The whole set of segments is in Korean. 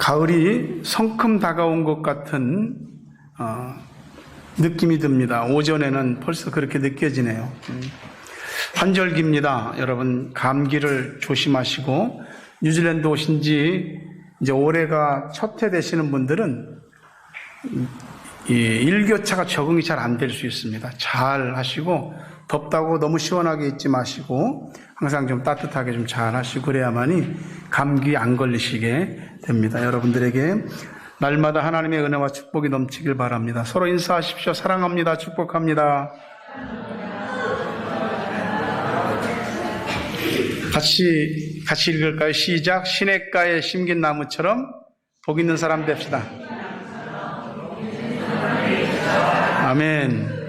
가을이 성큼 다가온 것 같은 느낌이 듭니다. 오전에는 벌써 그렇게 느껴지네요. 환절기입니다. 여러분 감기를 조심하시고, 뉴질랜드 오신 지 이제 올해가 첫 해 되시는 분들은 이 일교차가 적응이 잘 안 될 수 있습니다. 잘 하시고, 덥다고 너무 시원하게 있지 마시고 항상 좀 따뜻하게 좀 잘 하시고, 그래야만이 감기 안 걸리시게 됩니다. 여러분들에게 날마다 하나님의 은혜와 축복이 넘치길 바랍니다. 서로 인사하십시오. 사랑합니다. 축복합니다. 같이 읽을까요? 시작. 시냇가에 심긴 나무처럼 복 있는 사람 됩시다. 아멘.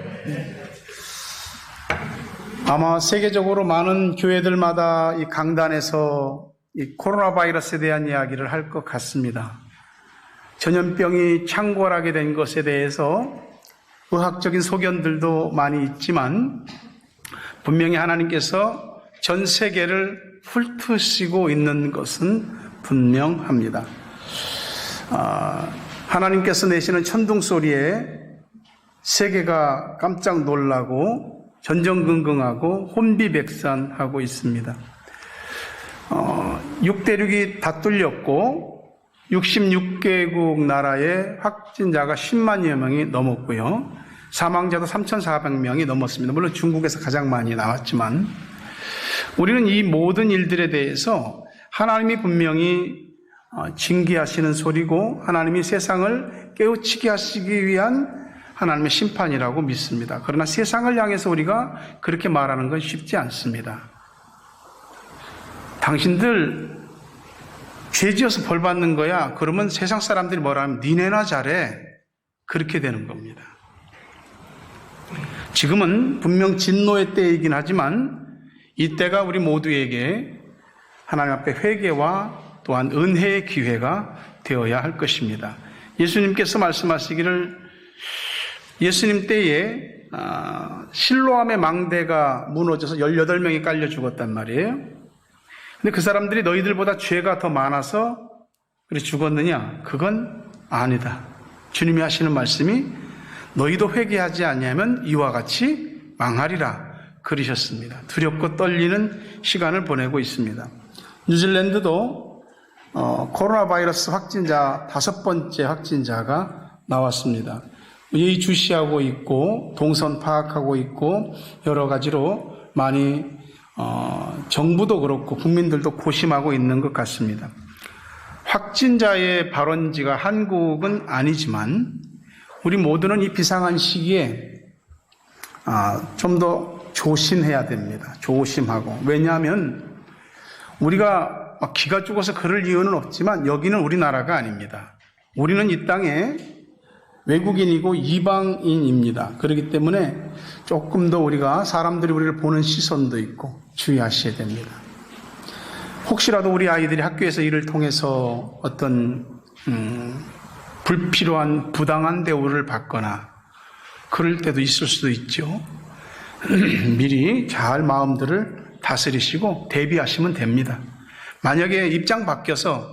아마 세계적으로 많은 교회들마다 이 강단에서 이 코로나 바이러스에 대한 이야기를 할 것 같습니다. 전염병이 창궐하게 된 것에 대해서 의학적인 소견들도 많이 있지만, 분명히 하나님께서 전 세계를 훑으시고 있는 것은 분명합니다. 하나님께서 내시는 천둥 소리에 세계가 깜짝 놀라고 전전긍긍하고 혼비백산하고 있습니다. 6대륙이 다 뚫렸고 66개국 나라의 확진자가 10만여 명이 넘었고요. 사망자도 3,400명이 넘었습니다. 물론 중국에서 가장 많이 나왔지만, 우리는 이 모든 일들에 대해서 하나님이 분명히 징계하시는 소리고, 하나님이 세상을 깨우치게 하시기 위한 하나님의 심판이라고 믿습니다. 그러나 세상을 향해서 우리가 그렇게 말하는 건 쉽지 않습니다. 당신들 죄지어서 벌 받는 거야. 그러면 세상 사람들이 뭐라 하면 니네나 잘해. 그렇게 되는 겁니다. 지금은 분명 진노의 때이긴 하지만 이 때가 우리 모두에게 하나님 앞에 회개와 또한 은혜의 기회가 되어야 할 것입니다. 예수님께서 말씀하시기를, 예수님 때에 실로암의 망대가 무너져서 18명이 깔려 죽었단 말이에요. 근데 그 사람들이 너희들보다 죄가 더 많아서 그래 죽었느냐? 그건 아니다. 주님이 하시는 말씀이 너희도 회개하지 아니하면 이와 같이 망하리라 그러셨습니다. 두렵고 떨리는 시간을 보내고 있습니다. 뉴질랜드도 코로나 바이러스 확진자 5번째 확진자가 나왔습니다. 예의주시하고 있고 동선 파악하고 있고 여러 가지로 많이 정부도 그렇고 국민들도 고심하고 있는 것 같습니다. 확진자의 발원지가 한국은 아니지만 우리 모두는 이 비상한 시기에 좀 더 조심해야 됩니다. 조심하고. 왜냐하면 우리가 기가 죽어서 그럴 이유는 없지만 여기는 우리나라가 아닙니다. 우리는 이 땅에 외국인이고 이방인입니다. 그렇기 때문에 조금 더 우리가 사람들이 우리를 보는 시선도 있고 주의하셔야 됩니다. 혹시라도 우리 아이들이 학교에서 이를 통해서 어떤 불필요한 부당한 대우를 받거나 그럴 때도 있을 수도 있죠. 미리 잘 마음들을 다스리시고 대비하시면 됩니다. 만약에 입장 바뀌어서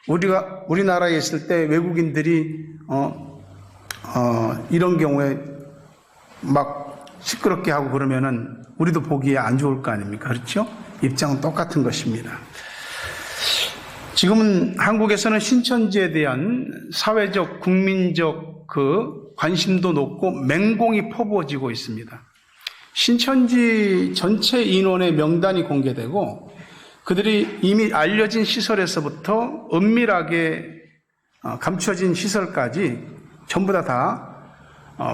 우리나라에 있을 때 외국인들이 이런 경우에 막 시끄럽게 하고 그러면은 우리도 보기에 안 좋을 거 아닙니까? 그렇죠? 입장은 똑같은 것입니다. 지금은 한국에서는 신천지에 대한 사회적, 국민적 그 관심도 높고 맹공이 퍼부어지고 있습니다. 신천지 전체 인원의 명단이 공개되고 그들이 이미 알려진 시설에서부터 은밀하게 감춰진 시설까지 전부 다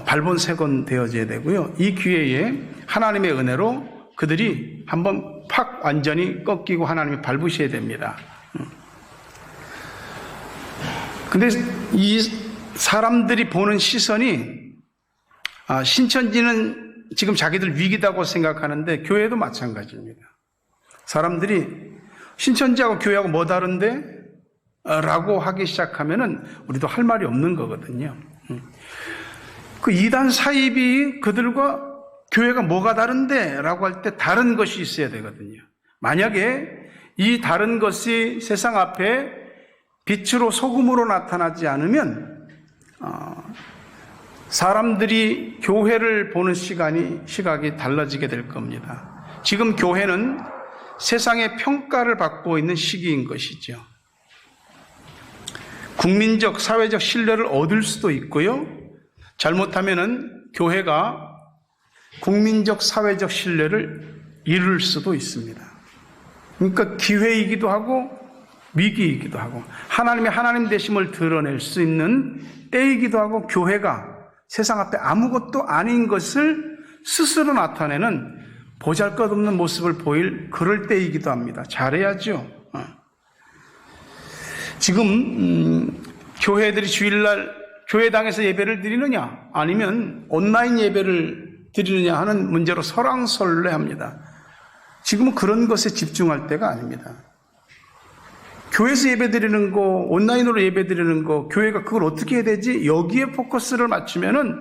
발본색원 되어져야 되고요. 이 기회에 하나님의 은혜로 그들이 한번 팍 완전히 꺾이고 하나님이 밟으셔야 됩니다. 근데 이 사람들이 보는 시선이 신천지는 지금 자기들 위기다고 생각하는데 교회도 마찬가지입니다. 사람들이 신천지하고 교회하고 뭐 다른데? 라고 하기 시작하면은 우리도 할 말이 없는 거거든요. 그 이단 사입이 그들과 교회가 뭐가 다른데? 라고 할 때 다른 것이 있어야 되거든요. 만약에 이 다른 것이 세상 앞에 빛으로 소금으로 나타나지 않으면 사람들이 교회를 보는 시각이 달라지게 될 겁니다. 지금 교회는 세상의 평가를 받고 있는 시기인 것이죠. 국민적, 사회적 신뢰를 얻을 수도 있고요. 잘못하면은 교회가 국민적, 사회적 신뢰를 잃을 수도 있습니다. 그러니까 기회이기도 하고 위기이기도 하고 하나님 되심을 드러낼 수 있는 때이기도 하고 교회가 세상 앞에 아무것도 아닌 것을 스스로 나타내는 보잘것없는 모습을 보일 그럴 때이기도 합니다. 잘해야죠. 지금 교회들이 주일날 교회당에서 예배를 드리느냐 아니면 온라인 예배를 드리느냐 하는 문제로 설왕설래합니다. 지금은 그런 것에 집중할 때가 아닙니다. 교회에서 예배 드리는 거, 온라인으로 예배 드리는 거, 교회가 그걸 어떻게 해야 되지? 여기에 포커스를 맞추면은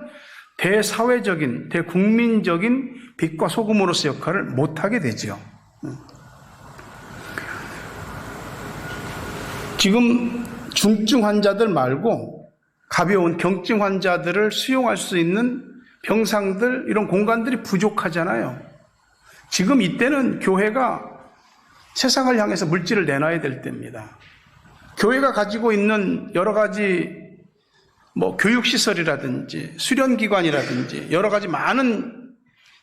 대사회적인, 대국민적인 빛과 소금으로서 역할을 못하게 되죠. 지금 중증 환자들 말고 가벼운 경증 환자들을 수용할 수 있는 병상들, 이런 공간들이 부족하잖아요. 지금 이때는 교회가 세상을 향해서 물질을 내놔야 될 때입니다. 교회가 가지고 있는 여러 가지 교육시설이라든지 수련기관이라든지 여러 가지 많은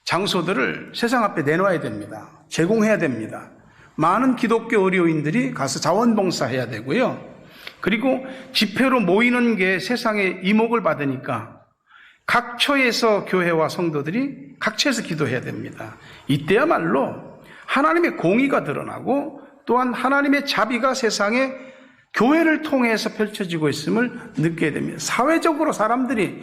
장소들을 세상 앞에 내놔야 됩니다. 제공해야 됩니다. 많은 기독교 의료인들이 가서 자원봉사해야 되고요. 그리고 집회로 모이는 게 세상에 이목을 받으니까 각 처에서 교회와 성도들이 각 처에서 기도해야 됩니다. 이때야말로 하나님의 공의가 드러나고 또한 하나님의 자비가 세상에 교회를 통해서 펼쳐지고 있음을 느끼게 됩니다. 사회적으로 사람들이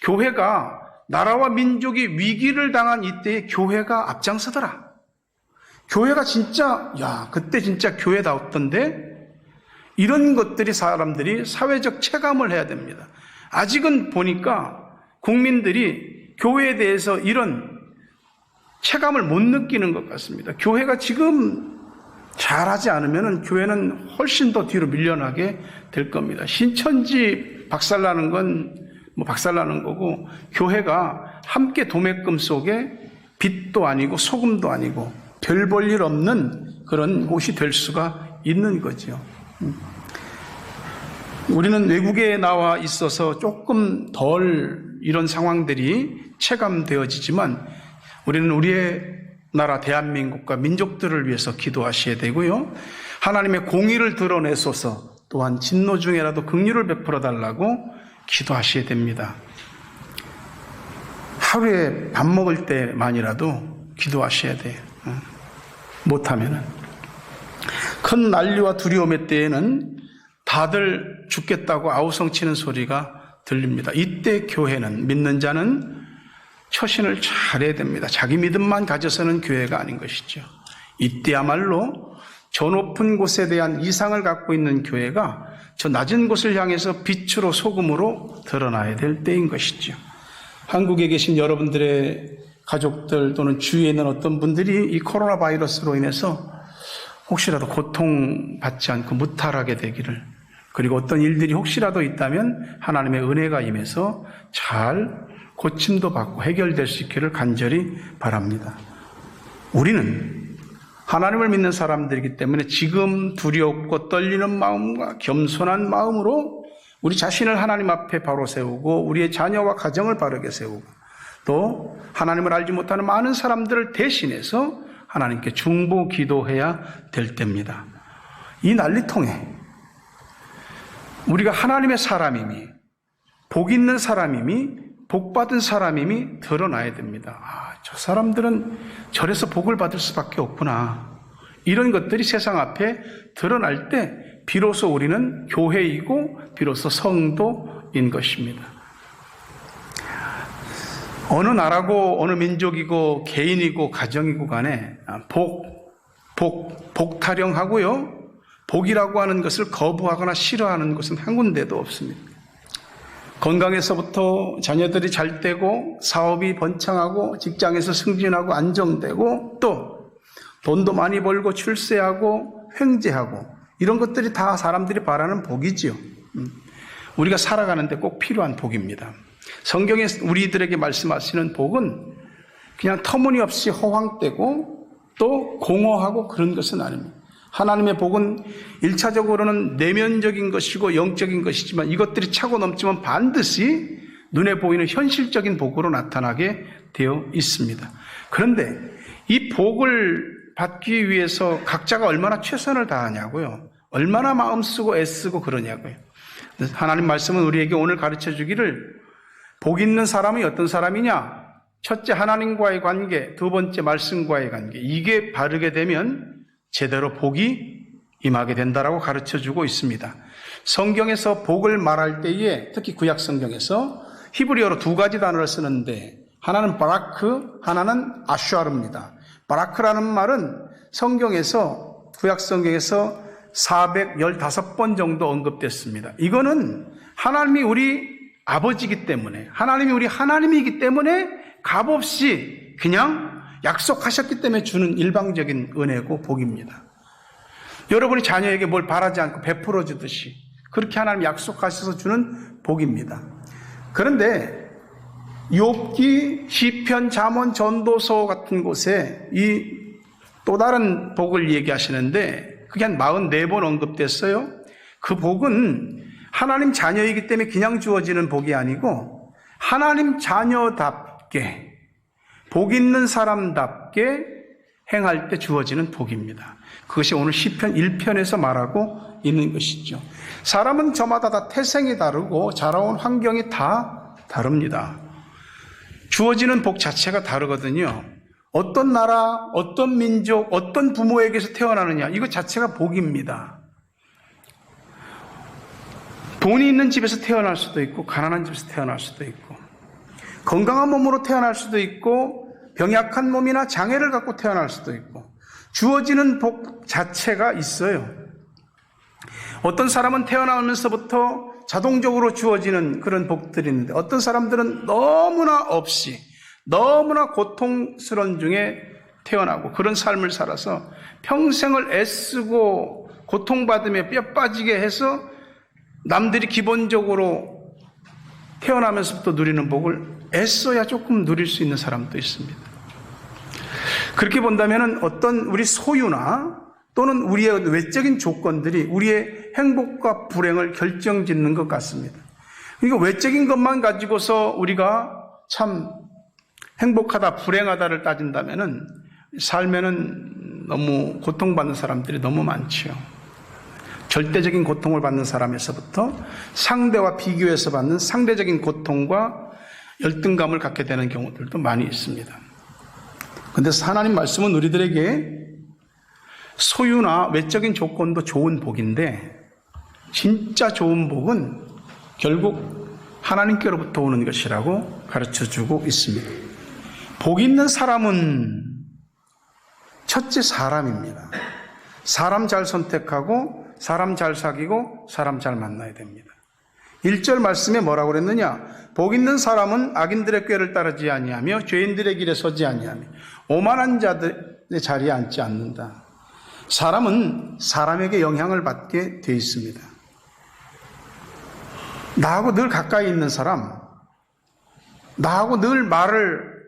교회가 나라와 민족이 위기를 당한 이때에 교회가 앞장서더라. 교회가 진짜 그때 진짜 교회다웠던데 이런 것들이 사람들이 사회적 체감을 해야 됩니다. 아직은 보니까 국민들이 교회에 대해서 이런 체감을 못 느끼는 것 같습니다. 교회가 지금 잘하지 않으면 교회는 훨씬 더 뒤로 밀려나게 될 겁니다. 신천지 박살나는 건 박살나는 거고 교회가 함께 도매금 속에 빛도 아니고 소금도 아니고 별 볼 일 없는 그런 곳이 될 수가 있는 거죠. 우리는 외국에 나와 있어서 조금 덜 이런 상황들이 체감되어지지만 우리는 우리의 나라 대한민국과 민족들을 위해서 기도하셔야 되고요. 하나님의 공의를 드러내소서 또한 진노 중에라도 긍휼을 베풀어 달라고 기도하셔야 됩니다. 하루에 밥 먹을 때만이라도 기도하셔야 돼요. 못하면은. 큰 난리와 두려움의 때에는 다들 죽겠다고 아우성치는 소리가 들립니다. 이때 교회는, 믿는 자는 처신을 잘해야 됩니다. 자기 믿음만 가져서는 교회가 아닌 것이죠. 이때야말로 저 높은 곳에 대한 이상을 갖고 있는 교회가 저 낮은 곳을 향해서 빛으로 소금으로 드러나야 될 때인 것이죠. 한국에 계신 여러분들의 가족들 또는 주위에 있는 어떤 분들이 이 코로나 바이러스로 인해서 혹시라도 고통받지 않고 무탈하게 되기를, 그리고 어떤 일들이 혹시라도 있다면 하나님의 은혜가 임해서 잘 고침도 받고 해결될 수 있기를 간절히 바랍니다. 우리는 하나님을 믿는 사람들이기 때문에 지금 두렵고 떨리는 마음과 겸손한 마음으로 우리 자신을 하나님 앞에 바로 세우고 우리의 자녀와 가정을 바르게 세우고 또 하나님을 알지 못하는 많은 사람들을 대신해서 하나님께 중보 기도해야 될 때입니다. 이 난리통에 우리가 하나님의 사람임이, 복 있는 사람임이, 복받은 사람임이 드러나야 됩니다. 저 사람들은 저래서 복을 받을 수밖에 없구나. 이런 것들이 세상 앞에 드러날 때 비로소 우리는 교회이고 비로소 성도인 것입니다. 어느 나라고 어느 민족이고 개인이고 가정이고 간에 복 타령하고요. 복이라고 하는 것을 거부하거나 싫어하는 것은 한 군데도 없습니다. 건강에서부터 자녀들이 잘 되고 사업이 번창하고 직장에서 승진하고 안정되고 또 돈도 많이 벌고 출세하고 횡재하고 이런 것들이 다 사람들이 바라는 복이지요. 우리가 살아가는데 꼭 필요한 복입니다. 성경에 우리들에게 말씀하시는 복은 그냥 터무니없이 허황되고 또 공허하고 그런 것은 아닙니다. 하나님의 복은 1차적으로는 내면적인 것이고 영적인 것이지만 이것들이 차고 넘치면 반드시 눈에 보이는 현실적인 복으로 나타나게 되어 있습니다. 그런데 이 복을 받기 위해서 각자가 얼마나 최선을 다하냐고요. 얼마나 마음 쓰고 애쓰고 그러냐고요. 하나님 말씀은 우리에게 오늘 가르쳐 주기를 복 있는 사람이 어떤 사람이냐? 첫째 하나님과의 관계, 두 번째 말씀과의 관계. 이게 바르게 되면 제대로 복이 임하게 된다라고 가르쳐 주고 있습니다. 성경에서 복을 말할 때에 특히 구약 성경에서 히브리어로 두 가지 단어를 쓰는데 하나는 바라크, 하나는 아슈아르입니다. 바라크라는 말은 성경에서 구약 성경에서 415번 정도 언급됐습니다. 이거는 하나님이 우리 아버지이기 때문에 하나님이 우리 하나님이기 때문에 값없이 그냥 약속하셨기 때문에 주는 일방적인 은혜고 복입니다. 여러분이 자녀에게 뭘 바라지 않고 베풀어 주듯이 그렇게 하나님 약속하셔서 주는 복입니다. 그런데 욥기, 시편, 잠언, 전도서 같은 곳에 이 또 다른 복을 얘기하시는데 그게 한 44번 언급됐어요. 그 복은 하나님 자녀이기 때문에 그냥 주어지는 복이 아니고 하나님 자녀답게 복 있는 사람답게 행할 때 주어지는 복입니다. 그것이 오늘 시편 1편에서 말하고 있는 것이죠. 사람은 저마다 다 태생이 다르고 자라온 환경이 다 다릅니다. 주어지는 복 자체가 다르거든요. 어떤 나라, 어떤 민족, 어떤 부모에게서 태어나느냐 이거 자체가 복입니다. 돈이 있는 집에서 태어날 수도 있고 가난한 집에서 태어날 수도 있고 건강한 몸으로 태어날 수도 있고 병약한 몸이나 장애를 갖고 태어날 수도 있고 주어지는 복 자체가 있어요. 어떤 사람은 태어나면서부터 자동적으로 주어지는 그런 복들이 있는데 어떤 사람들은 너무나 없이 너무나 고통스러운 중에 태어나고 그런 삶을 살아서 평생을 애쓰고 고통받으며 뼈 빠지게 해서 남들이 기본적으로 태어나면서부터 누리는 복을 애써야 조금 누릴 수 있는 사람도 있습니다. 그렇게 본다면 어떤 우리 소유나 또는 우리의 외적인 조건들이 우리의 행복과 불행을 결정짓는 것 같습니다. 그러니까 외적인 것만 가지고서 우리가 참 행복하다, 불행하다를 따진다면 삶에는 너무 고통받는 사람들이 너무 많죠. 절대적인 고통을 받는 사람에서부터 상대와 비교해서 받는 상대적인 고통과 열등감을 갖게 되는 경우들도 많이 있습니다. 그런데 하나님 말씀은 우리들에게 소유나 외적인 조건도 좋은 복인데 진짜 좋은 복은 결국 하나님께로부터 오는 것이라고 가르쳐주고 있습니다. 복 있는 사람은 첫째 사람입니다. 사람 잘 선택하고 사람 잘 사귀고 사람 잘 만나야 됩니다. 1절 말씀에 뭐라고 그랬느냐? 복 있는 사람은 악인들의 꾀를 따르지 아니하며 죄인들의 길에 서지 아니하며 오만한 자들의 자리에 앉지 않는다. 사람은 사람에게 영향을 받게 되어 있습니다. 나하고 늘 가까이 있는 사람, 나하고 늘 말을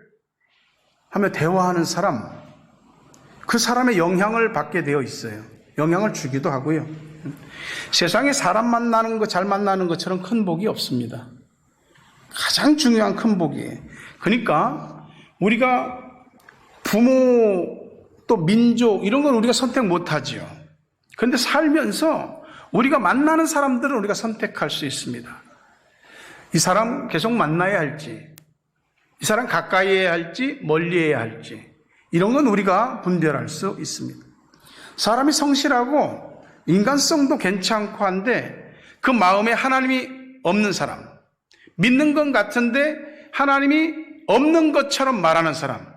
하며 대화하는 사람, 그 사람의 영향을 받게 되어 있어요. 영향을 주기도 하고요. 세상에 사람 만나는 거, 잘 만나는 것처럼 큰 복이 없습니다. 가장 중요한 큰 복이에요. 그러니까 우리가 부모 또 민족 이런 건 우리가 선택 못하지요. 그런데 살면서 우리가 만나는 사람들은 우리가 선택할 수 있습니다. 이 사람 계속 만나야 할지, 이 사람 가까이 해야 할지 멀리 해야 할지 이런 건 우리가 분별할 수 있습니다. 사람이 성실하고 인간성도 괜찮고 한데 그 마음에 하나님이 없는 사람, 믿는 건 같은데 하나님이 없는 것처럼 말하는 사람,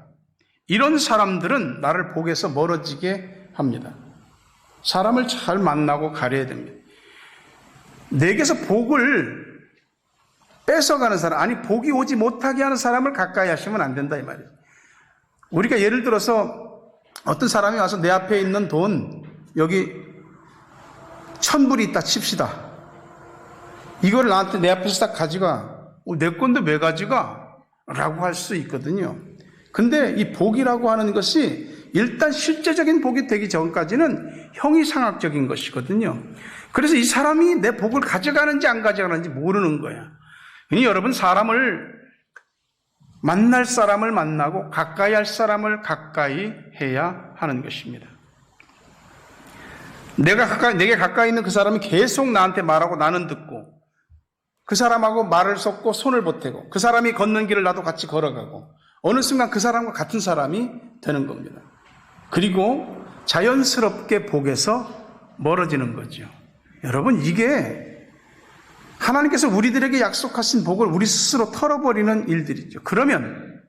이런 사람들은 나를 복에서 멀어지게 합니다. 사람을 잘 만나고 가려야 됩니다. 내게서 복을 뺏어가는 사람, 아니 복이 오지 못하게 하는 사람을 가까이 하시면 안 된다 이 말이에요. 우리가 예를 들어서 어떤 사람이 와서 내 앞에 있는 돈, 여기 1,000불이 있다 칩시다. 이걸 나한테 내 앞에서 딱 가져가. 내 건데 왜 가져가? 라고 할 수 있거든요. 근데 이 복이라고 하는 것이 일단 실제적인 복이 되기 전까지는 형이상학적인 것이거든요. 그래서 이 사람이 내 복을 가져가는지 안 가져가는지 모르는 거야. 그러니 여러분, 만날 사람을 만나고 가까이 할 사람을 가까이 해야 하는 것입니다. 내게 가까이 있는 그 사람이 계속 나한테 말하고 나는 듣고, 그 사람하고 말을 섞고 손을 보태고, 그 사람이 걷는 길을 나도 같이 걸어가고, 어느 순간 그 사람과 같은 사람이 되는 겁니다. 그리고 자연스럽게 복에서 멀어지는 거죠. 여러분, 이게 하나님께서 우리들에게 약속하신 복을 우리 스스로 털어버리는 일들이죠. 그러면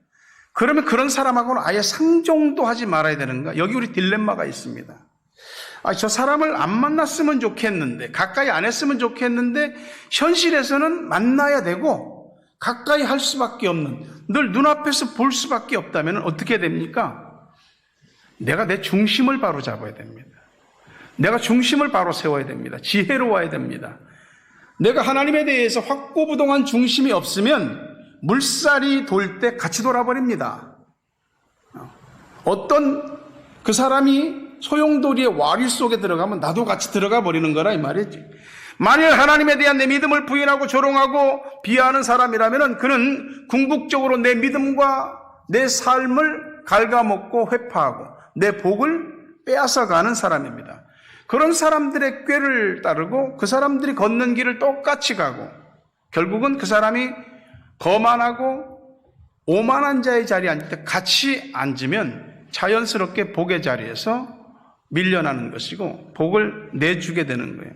그런 사람하고는 아예 상종도 하지 말아야 되는가? 여기 우리 딜레마가 있습니다. 저 사람을 안 만났으면 좋겠는데, 가까이 안 했으면 좋겠는데, 현실에서는 만나야 되고 가까이 할 수밖에 없는, 늘 눈앞에서 볼 수밖에 없다면 어떻게 됩니까? 내가 내 중심을 바로 잡아야 됩니다. 내가 중심을 바로 세워야 됩니다. 지혜로워야 됩니다. 내가 하나님에 대해서 확고부동한 중심이 없으면 물살이 돌 때 같이 돌아버립니다. 어떤 그 사람이 소용돌이의 와리 속에 들어가면 나도 같이 들어가 버리는 거라 이 말이지. 만일 하나님에 대한 내 믿음을 부인하고 조롱하고 비하하는 사람이라면 그는 궁극적으로 내 믿음과 내 삶을 갉아먹고 회파하고 내 복을 빼앗아가는 사람입니다. 그런 사람들의 꾀를 따르고 그 사람들이 걷는 길을 똑같이 가고 결국은 그 사람이 거만하고 오만한 자의 자리에 앉을 때 같이 앉으면 자연스럽게 복의 자리에서 밀려나는 것이고 복을 내주게 되는 거예요.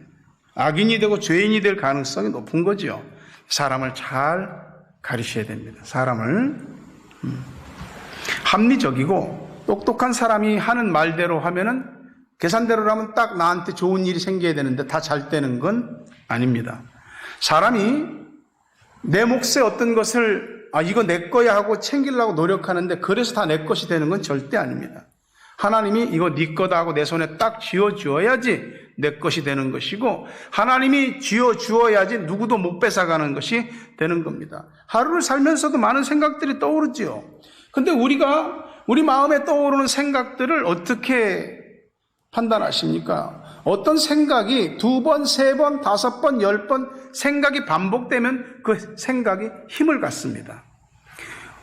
악인이 되고 죄인이 될 가능성이 높은 거죠. 사람을 잘 가리셔야 됩니다. 사람을 합리적이고 똑똑한 사람이 하는 말대로 하면은 계산대로 하면 딱 나한테 좋은 일이 생겨야 되는데 다 잘 되는 건 아닙니다. 사람이 내 몫의 어떤 것을 이거 내 거야 하고 챙기려고 노력하는데 그래서 다 내 것이 되는 건 절대 아닙니다. 하나님이 이거 네 거다 하고 내 손에 딱 쥐어주어야지 내 것이 되는 것이고 하나님이 쥐어주어야지 누구도 못 뺏어가는 것이 되는 겁니다. 하루를 살면서도 많은 생각들이 떠오르지요. 근데 우리 마음에 떠오르는 생각들을 어떻게 판단하십니까? 어떤 생각이 2번, 3번, 5번, 10번 생각이 반복되면 그 생각이 힘을 갖습니다.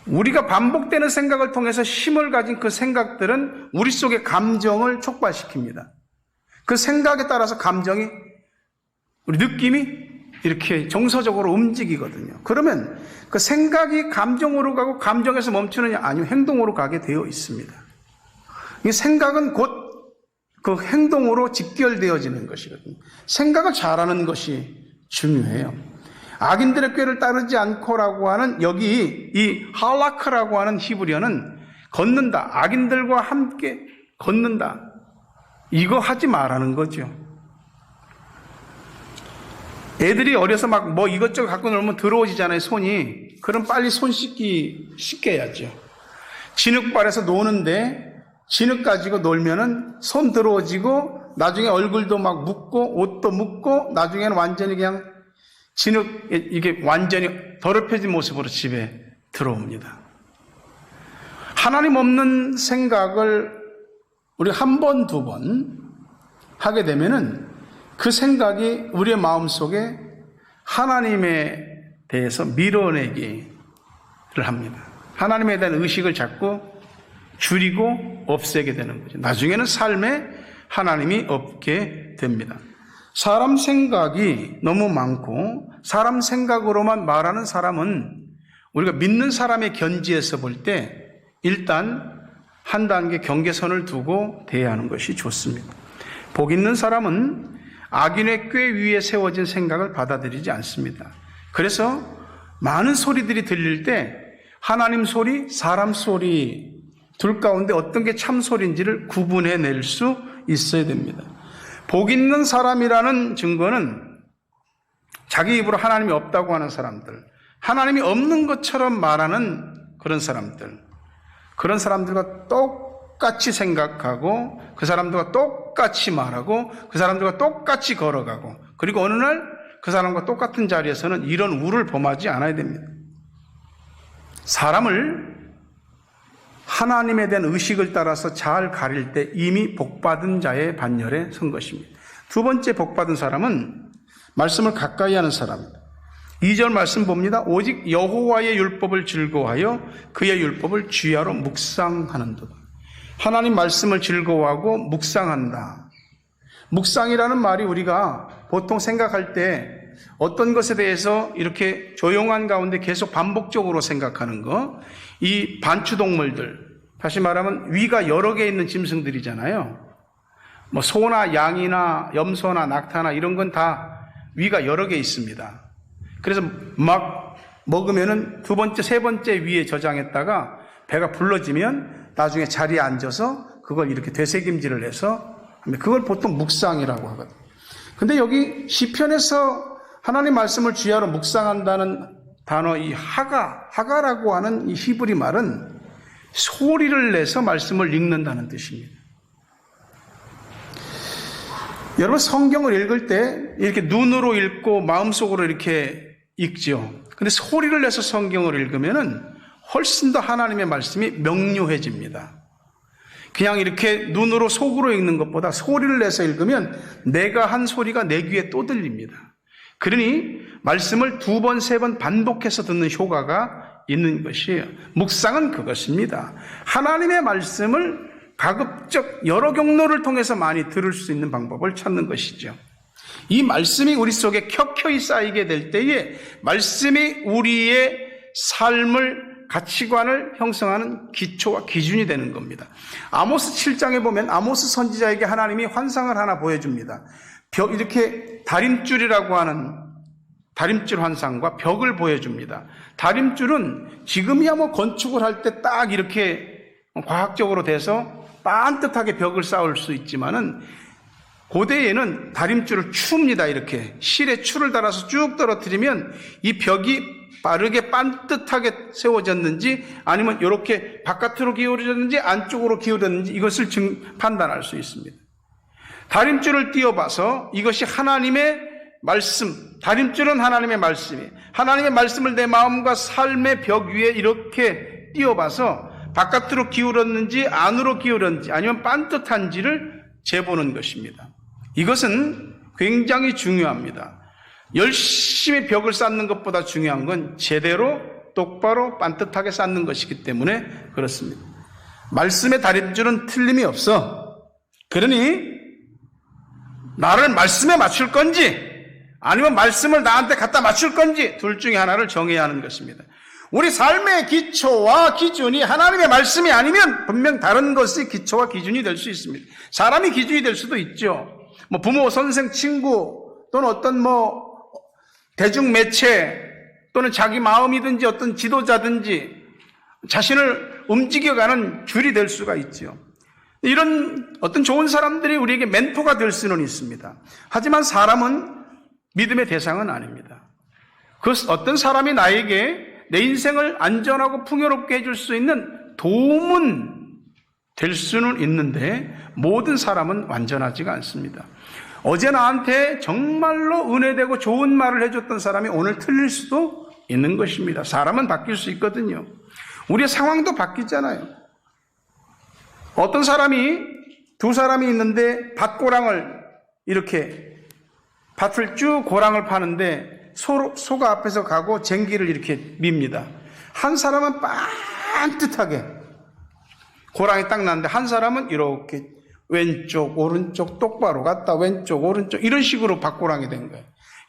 우리가 반복되는 생각을 통해서 힘을 가진 그 생각들은 우리 속의 감정을 촉발시킵니다. 그 생각에 따라서 감정이, 우리 느낌이 이렇게 정서적으로 움직이거든요. 그러면 그 생각이 감정으로 가고 감정에서 멈추느냐? 아니면 행동으로 가게 되어 있습니다. 이 생각은 곧 그 행동으로 직결되어지는 것이거든요. 생각을 잘하는 것이 중요해요. 악인들의 꾀를 따르지 않고라고 하는 여기 이 할라크라고 하는 히브리어는 걷는다. 악인들과 함께 걷는다. 이거 하지 말라는 거죠. 애들이 어려서 막 뭐 이것저것 갖고 놀면 더러워지잖아요, 손이. 그럼 빨리 손 씻겨야죠. 진흙발에서 노는데 진흙 가지고 놀면은 손 더러워지고 나중에 얼굴도 막 묻고 옷도 묻고 나중에는 완전히 그냥 진흙, 이게 완전히 더럽혀진 모습으로 집에 들어옵니다. 하나님 없는 생각을 우리 한 번, 2번 하게 되면은 그 생각이 우리의 마음 속에 하나님에 대해서 밀어내기를 합니다. 하나님에 대한 의식을 자꾸 줄이고 없애게 되는 거죠. 나중에는 삶에 하나님이 없게 됩니다. 사람 생각이 너무 많고 사람 생각으로만 말하는 사람은 우리가 믿는 사람의 견지에서 볼 때 일단 한 단계 경계선을 두고 대해하는 것이 좋습니다. 복 있는 사람은 악인의 꾀 위에 세워진 생각을 받아들이지 않습니다. 그래서 많은 소리들이 들릴 때 하나님 소리, 사람 소리 둘 가운데 어떤 게 참소리인지를 구분해낼 수 있어야 됩니다. 복 있는 사람이라는 증거는 자기 입으로 하나님이 없다고 하는 사람들, 하나님이 없는 것처럼 말하는 그런 사람들과 똑같이 생각하고 그 사람들과 똑같이 말하고 그 사람들과 똑같이 걸어가고 그리고 어느 날 그 사람과 똑같은 자리에서는 이런 우를 범하지 않아야 됩니다. 사람을 하나님에 대한 의식을 따라서 잘 가릴 때 이미 복받은 자의 반열에 선 것입니다. 두 번째 복받은 사람은 말씀을 가까이 하는 사람입니다. 2절 말씀 봅니다. 오직 여호와의 율법을 즐거워하여 그의 율법을 주야로 묵상하는도다. 하나님 말씀을 즐거워하고 묵상한다. 묵상이라는 말이 우리가 보통 생각할 때 어떤 것에 대해서 이렇게 조용한 가운데 계속 반복적으로 생각하는 거, 이 반추동물들, 다시 말하면 위가 여러 개 있는 짐승들이잖아요. 뭐 소나 양이나 염소나 낙타나 이런 건 다 위가 여러 개 있습니다. 그래서 막 먹으면은 두 번째, 세 번째 위에 저장했다가 배가 불러지면 나중에 자리에 앉아서 그걸 이렇게 되새김질을 해서 그걸 보통 묵상이라고 하거든요. 근데 여기 시편에서 하나님 말씀을 주야로 묵상한다는 단어, 이 하가라고 하는 이 히브리 말은 소리를 내서 말씀을 읽는다는 뜻입니다. 여러분 성경을 읽을 때 이렇게 눈으로 읽고 마음속으로 이렇게 읽죠. 근데 소리를 내서 성경을 읽으면은 훨씬 더 하나님의 말씀이 명료해집니다. 그냥 이렇게 눈으로 속으로 읽는 것보다 소리를 내서 읽으면 내가 한 소리가 내 귀에 또 들립니다. 그러니 말씀을 두 번, 세 번 반복해서 듣는 효과가 있는 것이에요. 묵상은 그것입니다. 하나님의 말씀을 가급적 여러 경로를 통해서 많이 들을 수 있는 방법을 찾는 것이죠. 이 말씀이 우리 속에 켜켜이 쌓이게 될 때에 말씀이 우리의 삶을 가치관을 형성하는 기초와 기준이 되는 겁니다. 아모스 7장에 보면 아모스 선지자에게 하나님이 환상을 하나 보여줍니다. 이렇게 다림줄이라고 하는 다림줄 환상과 벽을 보여줍니다. 다림줄은 지금이야 뭐 건축을 할 때 딱 이렇게 과학적으로 돼서 반듯하게 벽을 쌓을 수 있지만은 고대에는 다림줄을 춥니다. 이렇게 실에 추를 달아서 쭉 떨어뜨리면 이 벽이 빠르게 반듯하게 세워졌는지 아니면 이렇게 바깥으로 기울어졌는지 안쪽으로 기울었는지 이것을 판단할 수 있습니다. 다림줄을 띄워봐서 이것이 하나님의 말씀, 다림줄은 하나님의 말씀이에요. 하나님의 말씀을 내 마음과 삶의 벽 위에 이렇게 띄워봐서 바깥으로 기울었는지 안으로 기울었는지 아니면 반듯한지를 재보는 것입니다. 이것은 굉장히 중요합니다. 열심히 벽을 쌓는 것보다 중요한 건 제대로 똑바로 반듯하게 쌓는 것이기 때문에 그렇습니다. 말씀의 다림줄은 틀림이 없어. 그러니 나를 말씀에 맞출 건지 아니면 말씀을 나한테 갖다 맞출 건지 둘 중에 하나를 정해야 하는 것입니다. 우리 삶의 기초와 기준이 하나님의 말씀이 아니면 분명 다른 것이 기초와 기준이 될 수 있습니다. 사람이 기준이 될 수도 있죠. 뭐 부모, 선생, 친구 또는 어떤 대중매체 또는 자기 마음이든지 어떤 지도자든지 자신을 움직여가는 줄이 될 수가 있죠. 이런 어떤 좋은 사람들이 우리에게 멘토가 될 수는 있습니다. 하지만 사람은 믿음의 대상은 아닙니다. 그 어떤 사람이 나에게 내 인생을 안전하고 풍요롭게 해줄 수 있는 도움은 될 수는 있는데 모든 사람은 완전하지가 않습니다. 어제 나한테 정말로 은혜되고 좋은 말을 해줬던 사람이 오늘 틀릴 수도 있는 것입니다. 사람은 바뀔 수 있거든요. 우리의 상황도 바뀌잖아요. 어떤 사람이 두 사람이 있는데 밭고랑을 이렇게 밭을 쭉 고랑을 파는데 소가 앞에서 가고 쟁기를 이렇게 밉니다. 한 사람은 반듯하게 고랑이 딱 났는데 한 사람은 이렇게 왼쪽 오른쪽 똑바로 갔다 왼쪽 오른쪽 이런 식으로 밭고랑이 된 거예요.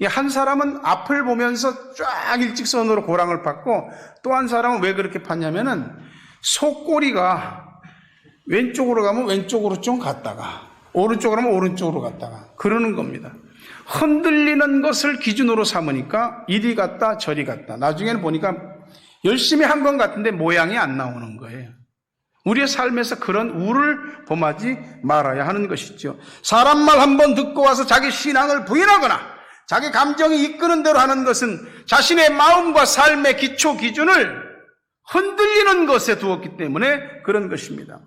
한 사람은 앞을 보면서 쫙 일직선으로 고랑을 팠고 또 한 사람은 왜 그렇게 팠냐면은 소 꼬리가 왼쪽으로 가면 왼쪽으로 좀 갔다가 오른쪽으로 가면 오른쪽으로 갔다가 그러는 겁니다. 흔들리는 것을 기준으로 삼으니까 이리 갔다 저리 갔다 나중에는 보니까 열심히 한 건 같은데 모양이 안 나오는 거예요. 우리의 삶에서 그런 우를 범하지 말아야 하는 것이죠. 사람 말 한 번 듣고 와서 자기 신앙을 부인하거나 자기 감정이 이끄는 대로 하는 것은 자신의 마음과 삶의 기초 기준을 흔들리는 것에 두었기 때문에 그런 것입니다.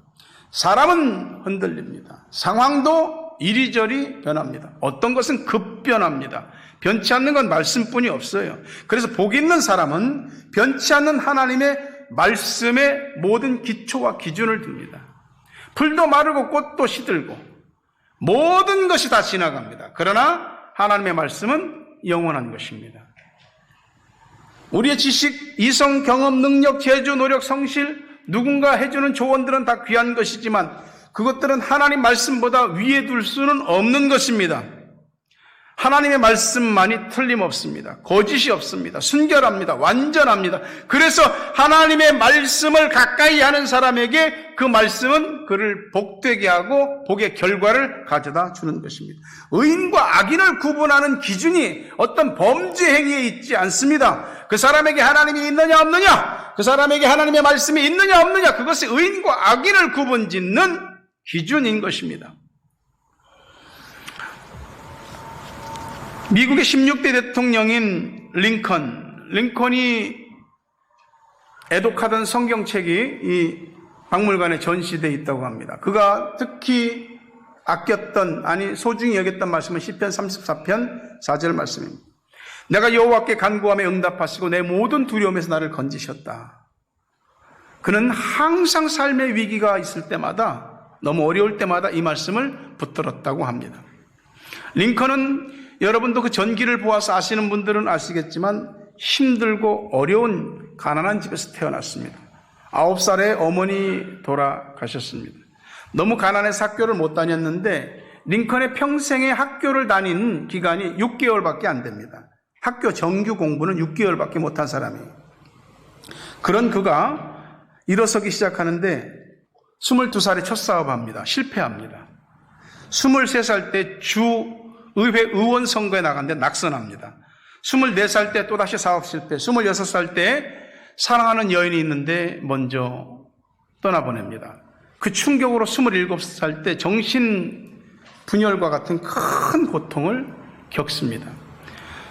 사람은 흔들립니다. 상황도 이리저리 변합니다. 어떤 것은 급변합니다. 변치 않는 건 말씀뿐이 없어요. 그래서 복 있는 사람은 변치 않는 하나님의 말씀에 모든 기초와 기준을 둡니다. 풀도 마르고 꽃도 시들고 모든 것이 다 지나갑니다. 그러나 하나님의 말씀은 영원한 것입니다. 우리의 지식, 이성, 경험, 능력, 재주, 노력, 성실, 누군가 해주는 조언들은 다 귀한 것이지만 그것들은 하나님 말씀보다 위에 둘 수는 없는 것입니다. 하나님의 말씀만이 틀림없습니다. 거짓이 없습니다. 순결합니다. 완전합니다. 그래서 하나님의 말씀을 가까이 하는 사람에게 그 말씀은 그를 복되게 하고 복의 결과를 가져다 주는 것입니다. 의인과 악인을 구분하는 기준이 어떤 범죄 행위에 있지 않습니다. 그 사람에게 하나님이 있느냐 없느냐, 그 사람에게 하나님의 말씀이 있느냐 없느냐, 그것이 의인과 악인을 구분짓는 기준인 것입니다. 미국의 16대 대통령인 링컨이 애독하던 성경책이 이 박물관에 전시되어 있다고 합니다. 그가 특히 아꼈던, 소중히 여겼던 말씀은 시편 34편 4절 말씀입니다. 내가 여호와께 간구하며 응답하시고 내 모든 두려움에서 나를 건지셨다. 그는 항상 삶의 위기가 있을 때마다, 너무 어려울 때마다 이 말씀을 붙들었다고 합니다. 링컨은 여러분도 그 전기를 보아서 아시는 분들은 아시겠지만 힘들고 어려운 가난한 집에서 태어났습니다. 9살에 어머니 돌아가셨습니다. 너무 가난해서 학교를 못 다녔는데 링컨의 평생에 학교를 다닌 기간이 6개월밖에 안 됩니다. 학교 정규 공부는 6개월밖에 못한 사람이에요. 그런 그가 일어서기 시작하는데 22살에 첫 사업합니다. 실패합니다. 23살 때 주 의회 의원 선거에 나갔는데 낙선합니다. 24살 때 또다시 사업 실패, 26살 때 사랑하는 여인이 있는데 먼저 떠나보냅니다. 그 충격으로 27살 때 정신분열과 같은 큰 고통을 겪습니다.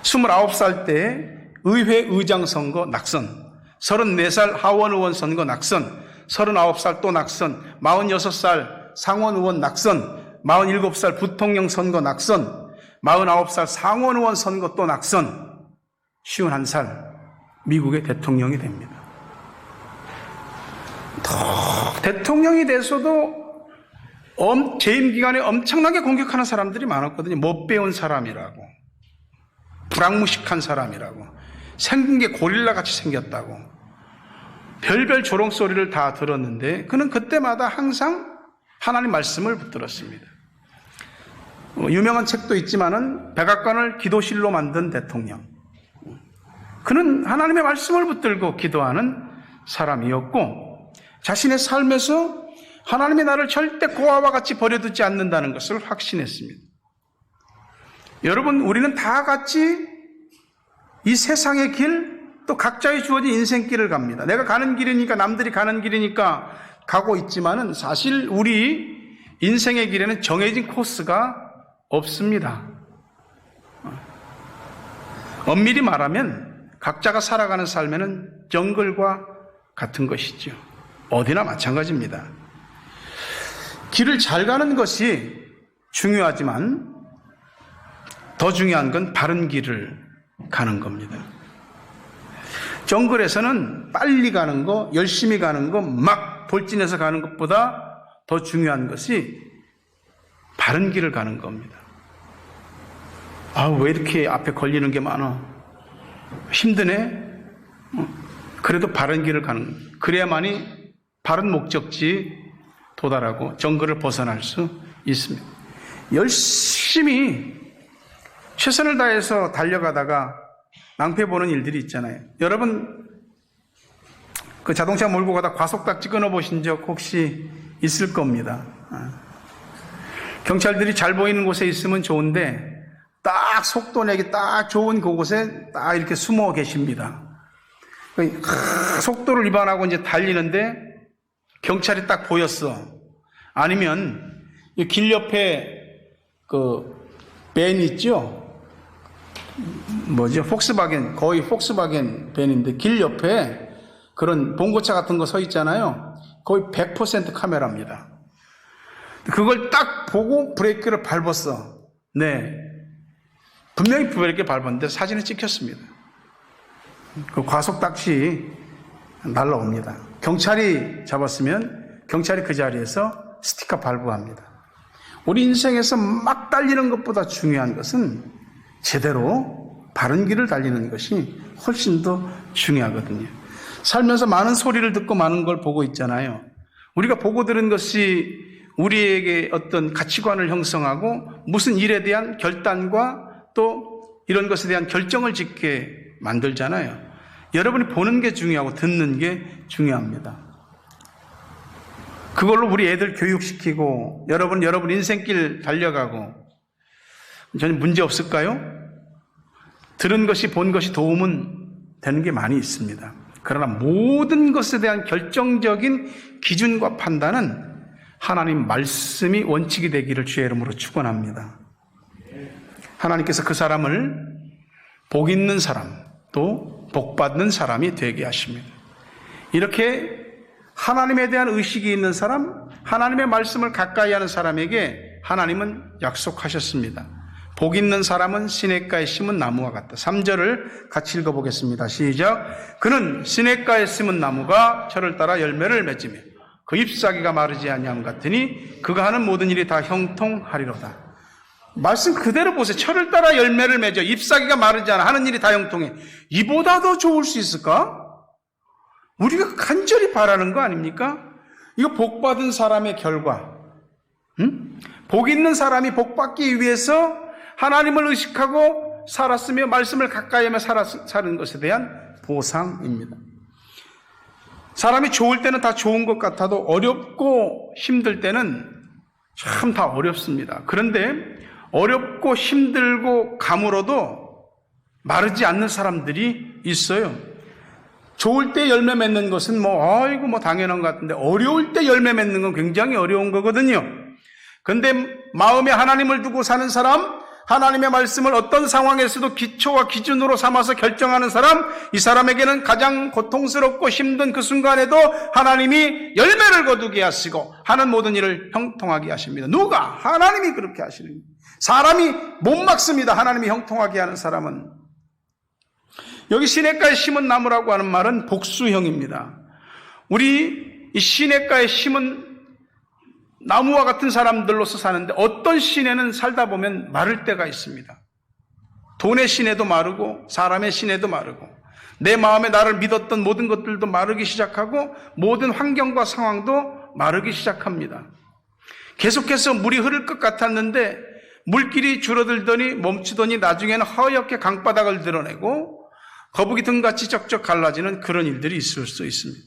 29살 때 의회 의장 선거 낙선, 34살 하원 의원 선거 낙선, 39살 또 낙선, 46살 상원 의원 낙선, 47살 부통령 선거 낙선, 49살 상원 의원 선거 또 낙선, 51살 미국의 대통령이 됩니다. 대통령이 돼서도 재임 기간에 엄청나게 공격하는 사람들이 많았거든요. 못 배운 사람이라고, 불황무식한 사람이라고, 생긴 게 고릴라같이 생겼다고, 별별 조롱소리를 다 들었는데 그는 그때마다 항상 하나님 말씀을 붙들었습니다. 유명한 책도 있지만은 백악관을 기도실로 만든 대통령. 그는 하나님의 말씀을 붙들고 기도하는 사람이었고 자신의 삶에서 하나님이 나를 절대 고아와 같이 버려두지 않는다는 것을 확신했습니다. 여러분, 우리는 다 같이 이 세상의 길, 또 각자의 주어진 인생길을 갑니다. 내가 가는 길이니까, 남들이 가는 길이니까 가고 있지만은 사실 우리 인생의 길에는 정해진 코스가 없습니다. 엄밀히 말하면 각자가 살아가는 삶에는 정글과 같은 것이죠. 어디나 마찬가지입니다. 길을 잘 가는 것이 중요하지만 더 중요한 건 바른 길을 가는 겁니다. 정글에서는 빨리 가는 거, 열심히 가는 거, 막 돌진해서 가는 것보다 더 중요한 것이 바른 길을 가는 겁니다. 왜 이렇게 앞에 걸리는 게 많아? 힘드네? 그래도 바른 길을 가는, 그래야만이 바른 목적지 도달하고 정글을 벗어날 수 있습니다. 열심히 최선을 다해서 달려가다가 낭패 보는 일들이 있잖아요. 여러분, 그 자동차 몰고 가다 과속딱지 끊어보신 적 혹시 있을 겁니다. 경찰들이 잘 보이는 곳에 있으면 좋은데 딱 속도 내기 딱 좋은 그곳에 딱 이렇게 숨어 계십니다. 속도를 위반하고 이제 달리는데 경찰이 딱 보였어. 아니면 길 옆에 그 밴 있죠? 폭스바겐, 거의 폭스바겐 밴인데 길 옆에 그런 봉고차 같은 거 서 있잖아요. 거의 100% 카메라입니다. 그걸 딱 보고 브레이크를 밟았어. 네. 분명히 브레이크를 밟았는데 사진이 찍혔습니다. 그 과속 딱시 날라옵니다. 경찰이 잡았으면 경찰이 그 자리에서 스티커 발부합니다. 우리 인생에서 막 달리는 것보다 중요한 것은 제대로 바른 길을 달리는 것이 훨씬 더 중요하거든요. 살면서 많은 소리를 듣고 많은 걸 보고 있잖아요. 우리가 보고 들은 것이 우리에게 어떤 가치관을 형성하고 무슨 일에 대한 결단과 또 이런 것에 대한 결정을 짓게 만들잖아요. 여러분이 보는 게 중요하고 듣는 게 중요합니다. 그걸로 우리 애들 교육시키고 여러분 인생길 달려가고 전혀 문제 없을까요? 들은 것이 본 것이 도움은 되는 게 많이 있습니다. 그러나 모든 것에 대한 결정적인 기준과 판단은 하나님 말씀이 원칙이 되기를 주의 이름으로 축원합니다. 하나님께서 그 사람을 복 있는 사람 또 복 받는 사람이 되게 하십니다. 이렇게 하나님에 대한 의식이 있는 사람, 하나님의 말씀을 가까이 하는 사람에게 하나님은 약속하셨습니다. 복 있는 사람은 시냇가에 심은 나무와 같다. 3절을 같이 읽어보겠습니다. 시작. 그는 시냇가에 심은 나무가 철을 따라 열매를 맺으며 그 잎사귀가 마르지 아니함 같으니 그가 하는 모든 일이 다 형통하리로다. 말씀 그대로 보세요. 철을 따라 열매를 맺어 잎사귀가 마르지 않아 하는 일이 다 형통해. 이보다 더 좋을 수 있을까? 우리가 간절히 바라는 거 아닙니까? 이거 복 받은 사람의 결과. 복 있는 사람이 복 받기 위해서 하나님을 의식하고 살았으며 말씀을 가까이 하며 사는 것에 대한 보상입니다. 사람이 좋을 때는 다 좋은 것 같아도 어렵고 힘들 때는 참 다 어렵습니다. 그런데 어렵고 힘들고 가물어도 마르지 않는 사람들이 있어요. 좋을 때 열매 맺는 것은 당연한 것 같은데 어려울 때 열매 맺는 건 굉장히 어려운 거거든요. 그런데 마음에 하나님을 두고 사는 사람, 하나님의 말씀을 어떤 상황에서도 기초와 기준으로 삼아서 결정하는 사람, 이 사람에게는 가장 고통스럽고 힘든 그 순간에도 하나님이 열매를 거두게 하시고 하는 모든 일을 형통하게 하십니다. 누가? 하나님이 그렇게 하시는 거예요. 사람이 못 막습니다. 하나님이 형통하게 하는 사람은. 여기 시냇가에 심은 나무라고 하는 말은 복수형입니다. 우리 이 시냇가에 심은 나무와 같은 사람들로서 사는데 어떤 시내는 살다 보면 마를 때가 있습니다. 돈의 시내도 마르고 사람의 시내도 마르고 내 마음에 나를 믿었던 모든 것들도 마르기 시작하고 모든 환경과 상황도 마르기 시작합니다. 계속해서 물이 흐를 것 같았는데 물길이 줄어들더니 멈추더니 나중에는 허옇게 강바닥을 드러내고 거북이 등같이 쩍쩍 갈라지는 그런 일들이 있을 수 있습니다.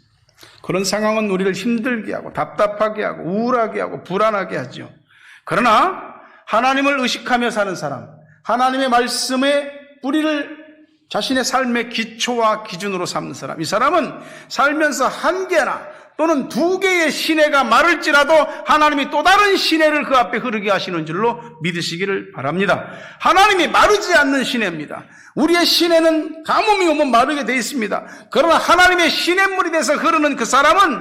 그런 상황은 우리를 힘들게 하고 답답하게 하고 우울하게 하고 불안하게 하죠. 그러나 하나님을 의식하며 사는 사람, 하나님의 말씀의 뿌리를 자신의 삶의 기초와 기준으로 삼는 사람, 이 사람은 살면서 한 개나 또는 두 개의 시내가 마를지라도 하나님이 또 다른 시내를 그 앞에 흐르게 하시는 줄로 믿으시기를 바랍니다. 하나님이 마르지 않는 시내입니다. 우리의 시내는 가뭄이 오면 마르게 되어 있습니다. 그러나 하나님의 시냇물이 돼서 흐르는 그 사람은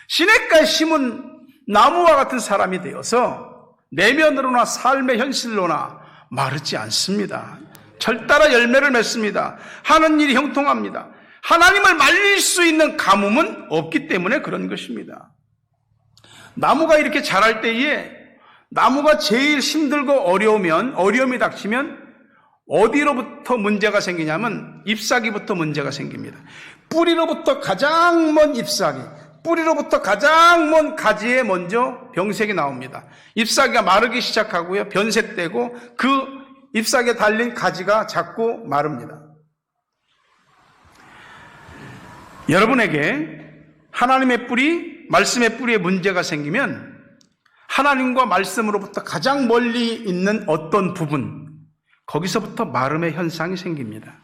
시냇가에 심은 나무와 같은 사람이 되어서 내면으로나 삶의 현실로나 마르지 않습니다. 철 따라 열매를 맺습니다. 하는 일이 형통합니다. 하나님을 말릴 수 있는 가뭄은 없기 때문에 그런 것입니다. 나무가 이렇게 자랄 때에 나무가 제일 힘들고 어려움이 닥치면 어디로부터 문제가 생기냐면 잎사귀부터 문제가 생깁니다. 뿌리로부터 가장 먼 잎사귀, 뿌리로부터 가장 먼 가지에 먼저 병색이 나옵니다. 잎사귀가 마르기 시작하고요. 변색되고 그 잎사귀에 달린 가지가 자꾸 마릅니다. 여러분에게 하나님의 뿌리, 말씀의 뿌리에 문제가 생기면 하나님과 말씀으로부터 가장 멀리 있는 어떤 부분, 거기서부터 마름의 현상이 생깁니다.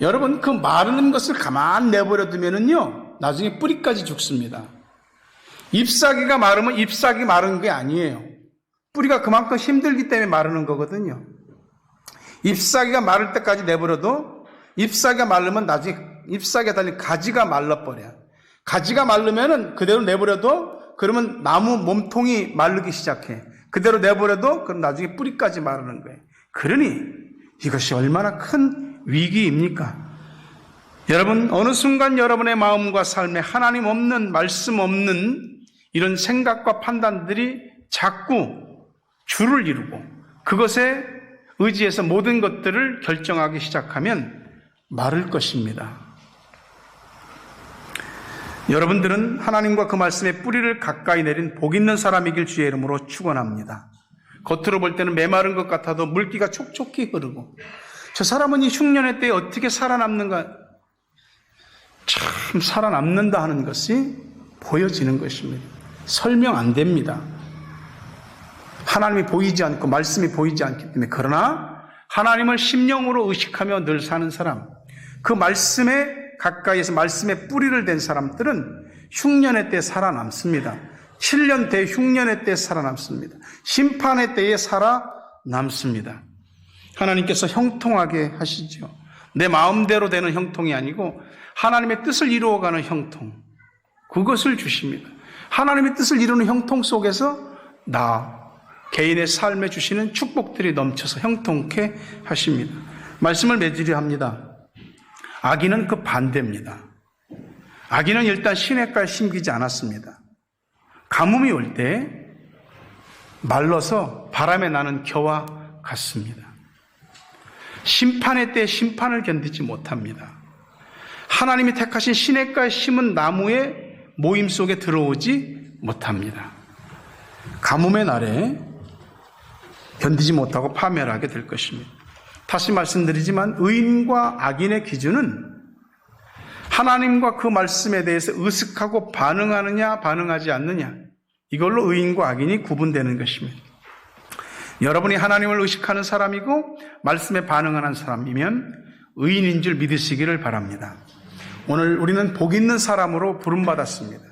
여러분, 그 마르는 것을 가만 내버려 두면은요, 나중에 뿌리까지 죽습니다. 잎사귀가 마르면 잎사귀 마른 게 아니에요. 뿌리가 그만큼 힘들기 때문에 마르는 거거든요. 잎사귀가 마를 때까지 내버려도 잎사귀가 마르면 나중에 잎사귀에 달린 가지가 말라버려요. 가지가 마르면은 그대로 내버려도 그러면 나무 몸통이 마르기 시작해. 그대로 내버려도 그럼 나중에 뿌리까지 마르는 거예요. 그러니 이것이 얼마나 큰 위기입니까? 여러분, 어느 순간 여러분의 마음과 삶에 하나님 없는, 말씀 없는 이런 생각과 판단들이 자꾸 주를 이루고 그것에 의지해서 모든 것들을 결정하기 시작하면 마를 것입니다. 여러분들은 하나님과 그 말씀의 뿌리를 가까이 내린 복 있는 사람이길 주의 이름으로 축원합니다. 겉으로 볼 때는 메마른 것 같아도 물기가 촉촉히 흐르고 저 사람은 이 흉년의 때에 어떻게 살아남는가, 참 살아남는다 하는 것이 보여지는 것입니다. 설명 안 됩니다. 하나님이 보이지 않고 말씀이 보이지 않기 때문에. 그러나 하나님을 심령으로 의식하며 늘 사는 사람, 그 말씀에 가까이에서 말씀에 뿌리를 댄 사람들은 흉년의 때 살아남습니다. 7년 대 흉년의 때 살아남습니다. 심판의 때에 살아남습니다. 하나님께서 형통하게 하시죠. 내 마음대로 되는 형통이 아니고 하나님의 뜻을 이루어가는 형통, 그것을 주십니다. 하나님의 뜻을 이루는 형통 속에서 개인의 삶에 주시는 축복들이 넘쳐서 형통케 하십니다. 말씀을 맺으려 합니다. 악인은 그 반대입니다. 악인은 일단 시냇가에 심기지 않았습니다. 가뭄이 올 때 말라서 바람에 나는 겨와 같습니다. 심판의 때 심판을 견디지 못합니다. 하나님이 택하신 시냇가에 심은 나무의 모임 속에 들어오지 못합니다. 가뭄의 날에 견디지 못하고 파멸하게 될 것입니다. 다시 말씀드리지만 의인과 악인의 기준은 하나님과 그 말씀에 대해서 의식하고 반응하느냐 반응하지 않느냐, 이걸로 의인과 악인이 구분되는 것입니다. 여러분이 하나님을 의식하는 사람이고 말씀에 반응하는 사람이면 의인인 줄 믿으시기를 바랍니다. 오늘 우리는 복 있는 사람으로 부름받았습니다.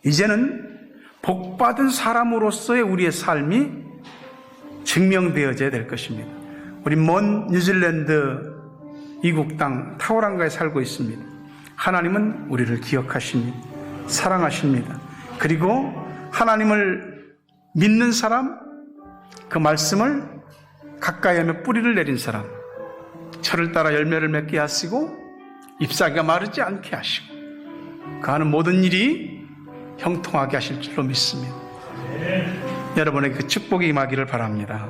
이제는 복받은 사람으로서의 우리의 삶이 증명되어져야 될 것입니다. 우리 먼 뉴질랜드 이국 땅 타우랑가에 살고 있습니다. 하나님은 우리를 기억하십니다. 사랑하십니다. 그리고 하나님을 믿는 사람, 그 말씀을 가까이 하며 뿌리를 내린 사람, 철을 따라 열매를 맺게 하시고 잎사귀가 마르지 않게 하시고 그 하는 모든 일이 형통하게 하실 줄로 믿습니다. 여러분에게 그 축복이 임하기를 바랍니다.